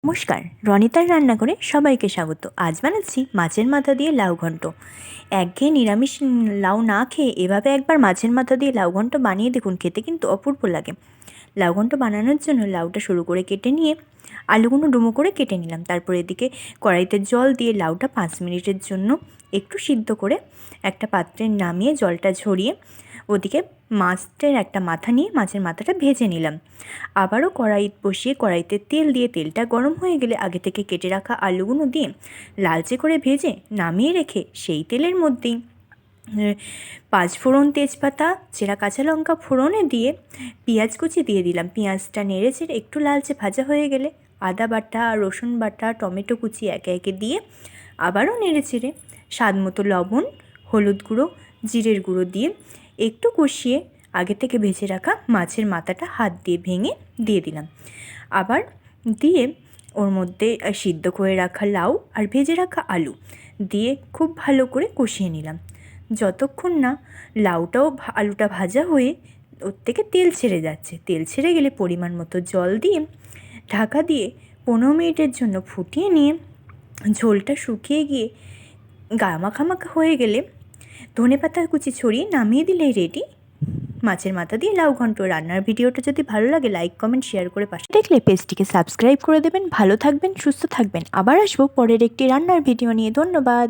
নমস্কার, রনিতার রান্নাঘরে সবাইকে স্বাগত। আজ বানাচ্ছি মাছের মাথা দিয়ে লাউ ঘন্ট। একঘেয়ে নিরামিষ লাউ না খেয়ে এভাবে একবার মাছের মাথা দিয়ে লাউ ঘন্ট বানিয়ে দেখুন, খেতে কিন্তু অপূর্ব লাগে। লাউ ঘন্ট বানানোর জন্য লাউটা সরু করে কেটে নিয়ে আলুগুলো ডুমো করে কেটে নিলাম। তারপর এদিকে কড়াইতে জল দিয়ে লাউটা 5 মিনিটের জন্য একটু সিদ্ধ করে একটা পাত্রে নামিয়ে জলটা ঝরিয়ে ওদিকে মাছের একটা মাথা নিয়ে মাছের মাথাটা ভেজে নিলাম। আবারও কড়াই বসিয়ে কড়াইতে তেল দিয়ে তেলটা গরম হয়ে গেলে আগে থেকে কেটে রাখা আলুগুলো দিয়ে লালচে করে ভেজে নামিয়ে রেখে সেই তেলের মধ্যেই 5 ফোড়ন, তেজপাতা, চেরা কাঁচা লঙ্কা ফোড়নে দিয়ে পেঁয়াজ কুচি দিয়ে দিলাম। পেঁয়াজটা নেড়ে চেড়ে একটু লালচে ভাজা হয়ে গেলে আদা বাটা, রসুন বাটা, টমেটো কুচি একে একে দিয়ে আবারও নেড়ে চেড়ে স্বাদ মতো লবণ, হলুদ গুঁড়ো, জিরের গুঁড়ো দিয়ে একটু কষিয়ে আগে থেকে ভেজে রাখা মাছের মাথাটা হাত দিয়ে ভেঙে দিয়ে দিলাম। আবার দিয়ে ওর মধ্যে সিদ্ধ করে রাখা লাউ আর ভেজে রাখা আলু দিয়ে খুব ভালো করে কষিয়ে নিলাম, যতক্ষণ না লাউটাও আলুটা ভাজা হয়ে ওর থেকে তেল ছেড়ে যাচ্ছে। তেল ছেড়ে গেলে পরিমাণ মতো জল দিয়ে ঢাকা দিয়ে 15 মিনিটের জন্য ফুটিয়ে নিয়ে ঝোলটা শুকিয়ে গিয়ে গামাখামাখা হয়ে গেলে ধনেপাতা কুচি ছড়িয়ে নামিয়ে দিলেই রেডি মাছের মাথা দিয়ে লাউ ঘন্ট। রান্নার ভিডিওটা যদি ভালো লাগে লাইক, কমেন্ট, শেয়ার করে পাশে দেখলে পেজটিকে সাবস্ক্রাইব করে দেবেন। ভালো থাকবেন, সুস্থ থাকবেন। আবার আসবো পরের একটি রান্নার ভিডিও নিয়ে। ধন্যবাদ।